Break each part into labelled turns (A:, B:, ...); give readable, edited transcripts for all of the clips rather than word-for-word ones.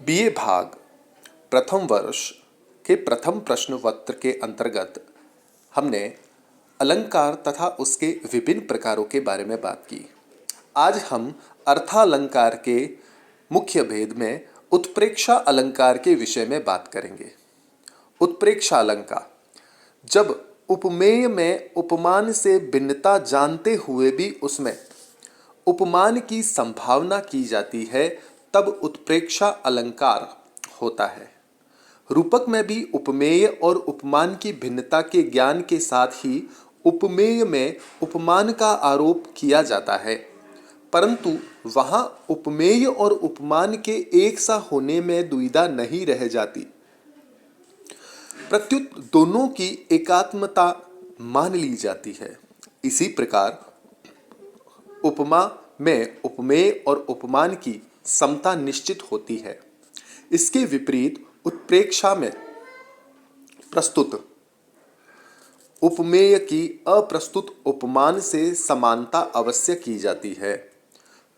A: BA भाग प्रथम वर्ष के प्रथम प्रश्न पत्र के अंतर्गत हमने अलंकार तथा उसके विभिन्न प्रकारों के बारे में बात की। आज हम अर्थालंकार के मुख्य भेद में उत्प्रेक्षा अलंकार के विषय में बात करेंगे। उत्प्रेक्षा अलंकार जब उपमेय में उपमान से भिन्नता जानते हुए भी उसमें उपमान की संभावना की जाती है, तब उत्प्रेक्षा अलंकार होता है। रूपक में भी उपमेय और उपमान की भिन्नता के ज्ञान के साथ ही उपमेय में उपमान का आरोप किया जाता है, परंतु वहां उपमेय और उपमान के एक सा होने में दुविधा नहीं रह जाती, प्रत्युत दोनों की एकात्मता मान ली जाती है। इसी प्रकार उपमा में उपमेय और उपमान की समता निश्चित होती है। इसके विपरीत उत्प्रेक्षा में प्रस्तुत उपमेय की अप्रस्तुत उपमान से समानता अवश्य की जाती है,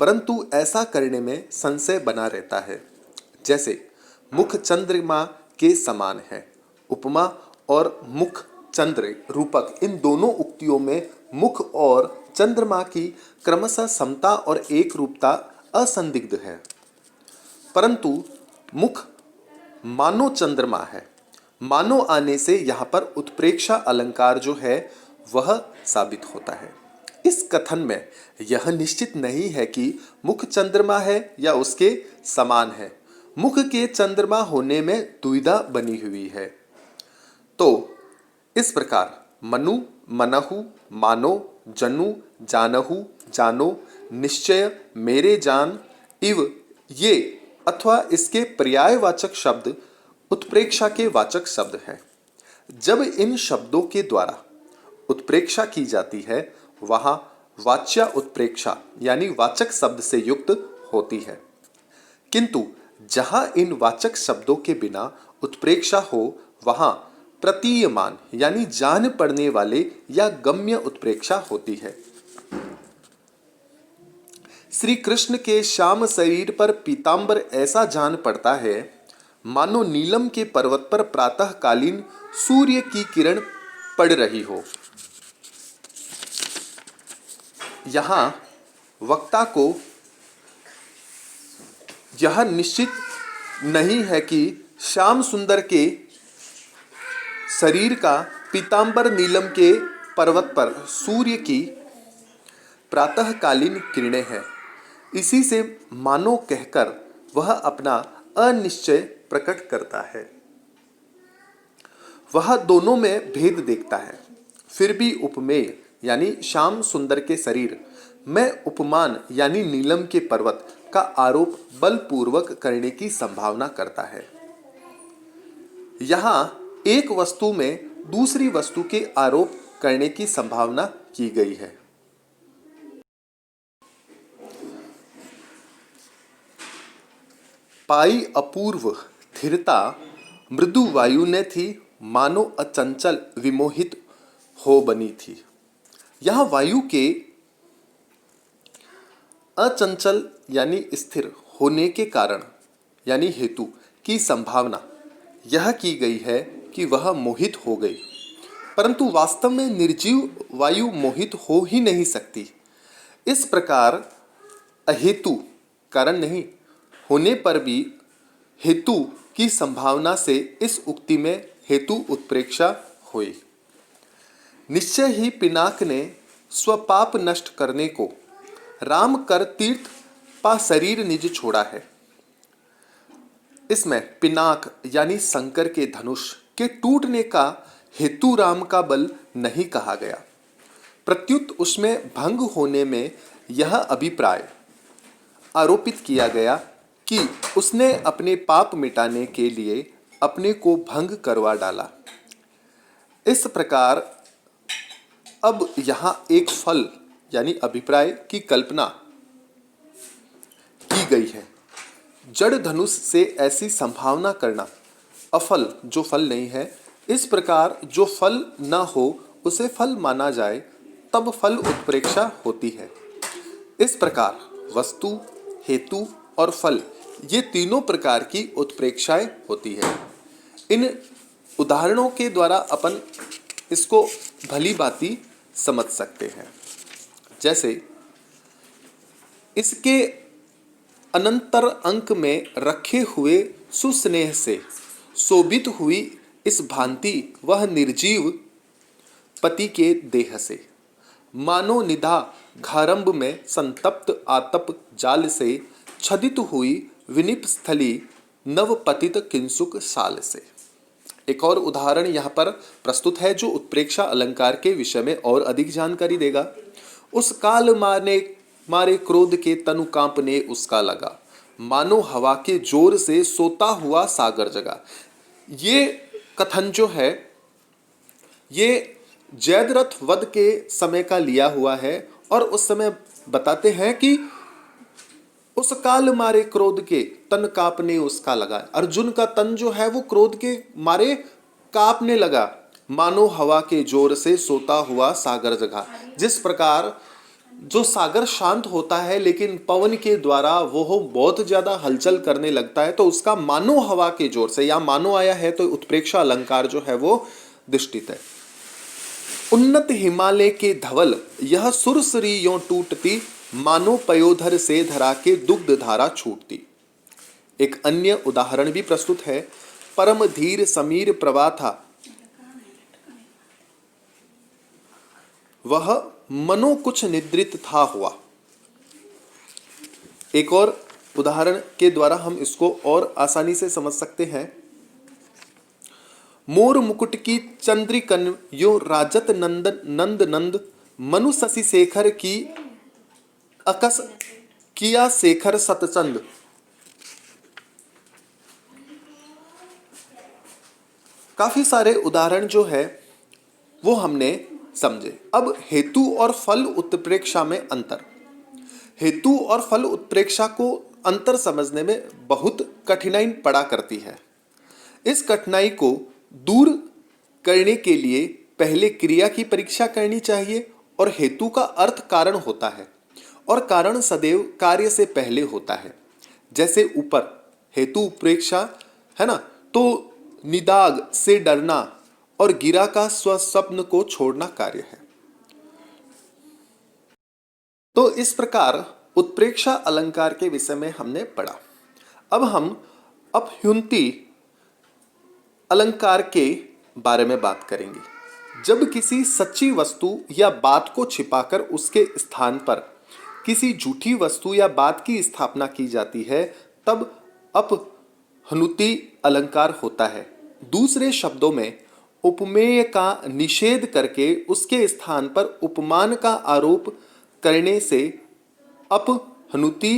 A: परंतु ऐसा करने में संशय बना रहता है। जैसे मुख चंद्रमा के समान है। उपमा और मुख चंद्र रूपक इन दोनों उक्तियों में मुख और चंद्रमा की क्रमशः समता और एक रूपता असंदिग्ध है, परंतु मुख मानो चंद्रमा है। मानो आने से यहाँ पर उत्प्रेक्षा अलंकार जो है वह साबित होता है। इस कथन में यह निश्चित नहीं है कि मुख चंद्रमा है या उसके समान है। मुख के चंद्रमा होने में दुविधा बनी हुई है। तो इस प्रकार मनु, मनहु, मानो, जनु, जानहु, जानो, निश्चय, मेरे जान, इव ये अथवा इसके पर्यायवाचक शब्द उत्प्रेक्षा के वाचक शब्द हैं। जब इन शब्दों के द्वारा उत्प्रेक्षा की जाती है, वहां वाच्या उत्प्रेक्षा यानी वाचक शब्द से युक्त होती है, किंतु जहां इन वाचक शब्दों के बिना उत्प्रेक्षा हो, वहां प्रतीयमान यानी जान पड़ने वाले या गम्य उत्प्रेक्षा होती है। श्री कृष्ण के श्याम शरीर पर पीतांबर ऐसा जान पड़ता है मानो नीलम के पर्वत पर प्रातःकालीन सूर्य की किरण पड़ रही हो। यहां वक्ता को यह निश्चित नहीं है कि श्याम सुंदर के शरीर का पीतांबर नीलम के पर्वत पर सूर्य की प्रातःकालीन किरणें हैं। इसी से मानो कहकर वह अपना अनिश्चय प्रकट करता है। वह दोनों में भेद देखता है, फिर भी उपमेय यानी श्याम सुंदर के शरीर में उपमान यानी नीलम के पर्वत का आरोप बलपूर्वक करने की संभावना करता है। यहां एक वस्तु में दूसरी वस्तु के आरोप करने की संभावना की गई है। पाई अपूर्व स्थिरता मृदु वायु ने थी, मानो अचंचल विमोहित हो बनी थी। यहां वायु के अचंचल यानी स्थिर होने के कारण यानी हेतु की संभावना यह की गई है कि वह मोहित हो गई, परंतु वास्तव में निर्जीव वायु मोहित हो ही नहीं सकती। इस प्रकार अहेतु कारण नहीं होने पर भी हेतु की संभावना से इस उक्ति में हेतु उत्प्रेक्षा हुई। निश्चय ही पिनाक ने स्वपाप नष्ट करने को राम कर तीर्थ पा शरीर निज छोड़ा है। इसमें पिनाक यानी शंकर के धनुष के टूटने का हेतु राम का बल नहीं कहा गया, प्रत्युत उसमें भंग होने में यह अभिप्राय आरोपित किया गया कि उसने अपने पाप मिटाने के लिए अपने को भंग करवा डाला। इस प्रकार अब यहाँ एक फल यानी अभिप्राय की कल्पना की गई है। जड़ धनुष से ऐसी संभावना करना अफल जो फल नहीं है। इस प्रकार जो फल न हो उसे फल माना जाए, तब फल उत्प्रेक्षा होती है। इस प्रकार वस्तु, हेतु और फल ये तीनों प्रकार की उत्प्रेक्षाएं होती है। इन उदाहरणों के द्वारा अपन इसको भली भांति समझ सकते हैं। जैसे इसके अनंतर अंक में रखे हुए सुस्नेह से शोभित हुई इस भांति वह निर्जीव पति के देह से, मानो निधा घारंभ में संतप्त आतप जाल से छदित हुई विनिप स्थली नवपतित किंसुक साल से। एक और उदाहरण यहाँ पर प्रस्तुत है जो उत्प्रेक्षा अलंकार के विषय में और अधिक जानकारी देगा। उस काल मारे क्रोध के तनु कांपने उसका लगा, मानो हवा के जोर से सोता हुआ सागर जगा। ये कथन जो है ये जयद्रथ वध के समय का लिया हुआ है और उस समय बताते हैं कि उस काल मारे क्रोध के तन कांपने उसका लगा। अर्जुन का तन जो है वो क्रोध के मारे कांपने लगा, मानो हवा के जोर से सोता हुआ सागर जगा। जिस प्रकार जो सागर शांत होता है लेकिन पवन के द्वारा वो बहुत ज्यादा हलचल करने लगता है, तो उसका मानो हवा के जोर से, या मानो आया है तो उत्प्रेक्षा अलंकार जो है वो दिष्टित है। उन्नत हिमालय के धवल यह सुरसरी यों टूटती, मानो पयोधर से धरा के दुग्ध धारा छूटती। एक अन्य उदाहरण भी प्रस्तुत है। परम धीर समीर प्रभा था, वह मनो कुछ निद्रित था हुआ। एक और उदाहरण के द्वारा हम इसको और आसानी से समझ सकते हैं। मोर मुकुट की चंद्रिकन यो राजत नंद नंद, मनु शशि शेखर की अकस किया शेखर सतचंद। काफी सारे उदाहरण जो है वो हमने समझे। अब हेतु और फल उत्प्रेक्षा में अंतर। हेतु और फल उत्प्रेक्षा को अंतर समझने में बहुत कठिनाई पड़ा करती है। इस कठिनाई को दूर करने के लिए पहले क्रिया की परीक्षा करनी चाहिए। और हेतु का अर्थ कारण होता है और कारण सदैव कार्य से पहले होता है। जैसे ऊपर हेतु उत्प्रेक्षा है ना, तो निदाग से डरना और गिरा का स्वप्न को छोड़ना कार्य है। तो इस प्रकार उत्प्रेक्षा अलंकार के विषय में हमने पढ़ा। अब हम अपह्युंति अलंकार के बारे में बात करेंगे। जब किसी सच्ची वस्तु या बात को छिपाकर उसके स्थान पर किसी झूठी वस्तु या बात की स्थापना की जाती है, तब अपह्युंति अलंकार होता है। दूसरे शब्दों में उपमेय का निषेध करके उसके स्थान पर उपमान का आरोप करने से अपह्युंति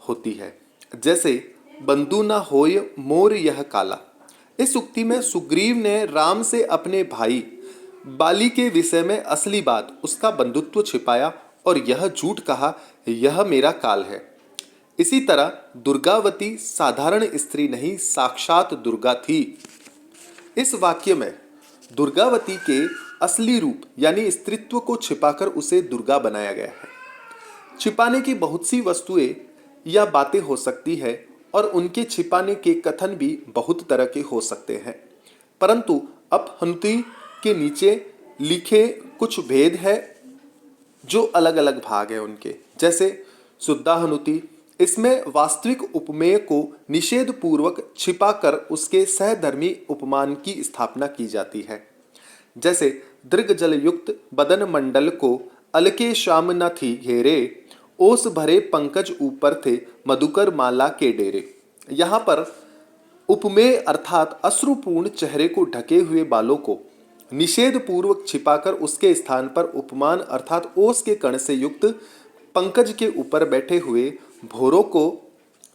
A: होती है। जैसे बंधु न होय मोर यह काला। इस उक्ति में सुग्रीव ने राम से अपने भाई बाली के विषय में असली बात, उसका बंधुत्व छिपाया और यह झूठ कहा, यह मेरा काल है। इसी तरह दुर्गावती साधारण स्त्री नहीं, साक्षात दुर्गा थी। इस वाक्य में दुर्गावती के असली रूप यानी स्त्रीत्व को छिपाकर उसे दुर्गा बनाया गया है। छिपाने की बहुत सी वस्तुएं या बातें हो सकती है और उनके छिपाने के कथन भी बहुत तरह के हो सकते हैं, परंतु अपह्युंति के नीचे लिखे कुछ भेद है जो अलग अलग भाग है उनके। जैसे शुद्धाह्युति, इसमें वास्तविक उपमेय को निषेध पूर्वक छिपाकर उसके सहधर्मी उपमान की स्थापना की जाती है। जैसे दृग जल युक्त बदन मंडल को अलके श्याम न थी घेरे, ओस भरे पंकज ऊपर थे मधुकर माला के डेरे। यहाँ पर उपमेय अर्थात अश्रुपूर्ण चेहरे को ढके हुए बालों को निषेध पूर्वक छिपाकर उसके स्थान पर उपमान अर्थात ओस के कण से युक्त पंकज के ऊपर बैठे हुए भोरों को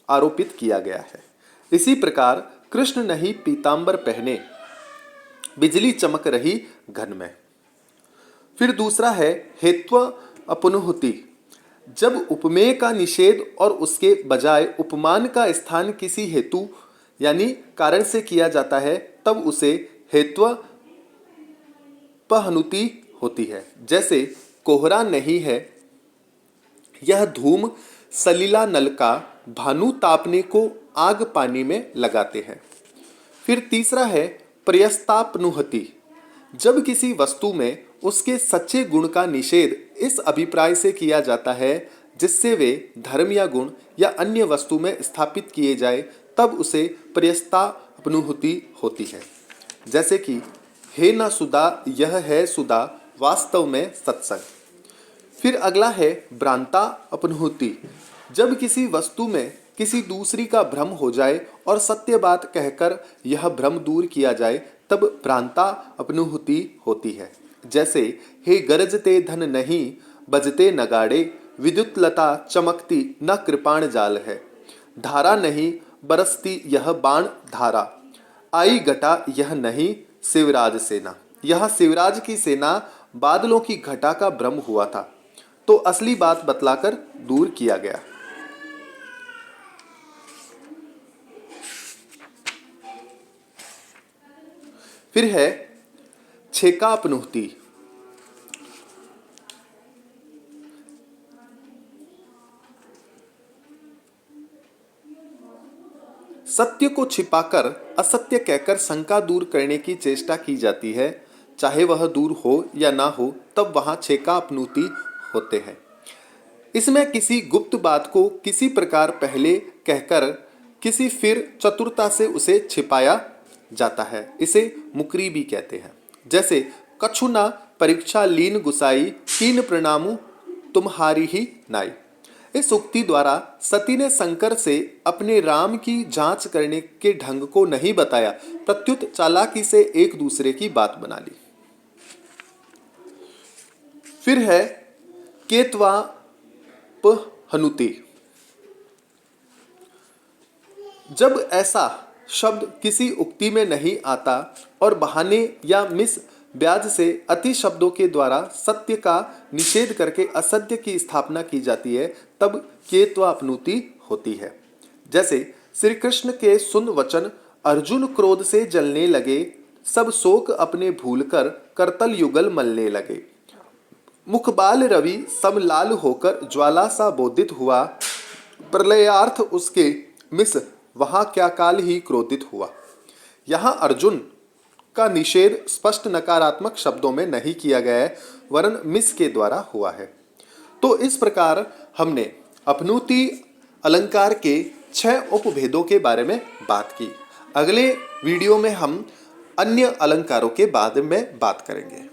A: आरोपित किया गया है। इसी प्रकार कृष्ण नहीं पीतांबर पहने, बिजली चमक रही घन में। फिर दूसरा है हेत्व अपनुहुति। जब उपमेय का निषेध और उसके बजाय उपमान का स्थान किसी हेतु यानी कारण से किया जाता है, तब उसे हेत्व अपह्युंति होती है। जैसे कोहरा नहीं है यह धूम सलीला नल का, भानु तापने को आग पानी में लगाते हैं। फिर तीसरा है प्रयस्तापनुहति। जब किसी वस्तु में उसके सच्चे गुण का निषेध इस अभिप्राय से किया जाता है जिससे वे धर्म या गुण या अन्य वस्तु में स्थापित किए जाए, तब उसे प्रयस्तापनुहति होती है। जैसे कि हे न सुधा यह है सुधा वास्तव में सत्संग। फिर अगला है भ्रांता अपनुहति। जब किसी वस्तु में किसी दूसरी का भ्रम हो जाए और सत्य बात कहकर यह भ्रम दूर किया जाए, तब भ्रांता अपनुहति होती है। जैसे हे गरजते धन नहीं बजते नगाड़े, विद्युत लता चमकती न कृपाण जाल है। धारा नहीं बरसती यह बाण धारा, आई घटा यह नहीं शिवराज सेना। यह शिवराज की सेना बादलों की घटा का भ्रम हुआ था, तो असली बात बतलाकर दूर किया गया। फिर है छेकापनुहति। सत्य को छिपाकर असत्य कहकर शंका दूर करने की चेष्टा की जाती है। चाहे वह दूर हो या ना हो, तब वहां छेकापनुहति होते हैं। इसमें किसी गुप्त बात को किसी प्रकार पहले कहकर किसी फिर चतुरता से उसे छिपाया जाता है। इसे मुकरी भी कहते हैं। जैसे कछु ना परीक्षा लीन गुसाई, तीन प्रणामु तुम्हारी ही नाई। इस उक्ति द्वारा सती ने शंकर से अपने राम की जांच करने के ढंग को नहीं बताया, प्रत्युत चालाकी से एक दूसरे की बात बना ली। फिर है केत्वापहनुति। जब ऐसा शब्द किसी उक्ति में नहीं आता और बहाने या मिस ब्याज से अति शब्दों के द्वारा सत्य का निषेध करके असत्य की स्थापना की जाती है, तब केत्वापनुति होती है। जैसे श्री कृष्ण के सुन वचन अर्जुन क्रोध से जलने लगे, सब शोक अपने भूलकर करतल युगल मलने लगे। मुखबाल रवि सब लाल होकर ज्वाला सा बोधित हुआ, प्रलयार्थ उसके मिस वहां क्या काल ही क्रोधित हुआ। यहाँ अर्जुन का निषेध स्पष्ट नकारात्मक शब्दों में नहीं किया गया है, वरन मिस के द्वारा हुआ है। तो इस प्रकार हमने अपनुति अलंकार के 6 उपभेदों के बारे में बात की। अगले वीडियो में हम अन्य अलंकारों के बारे में बात करेंगे।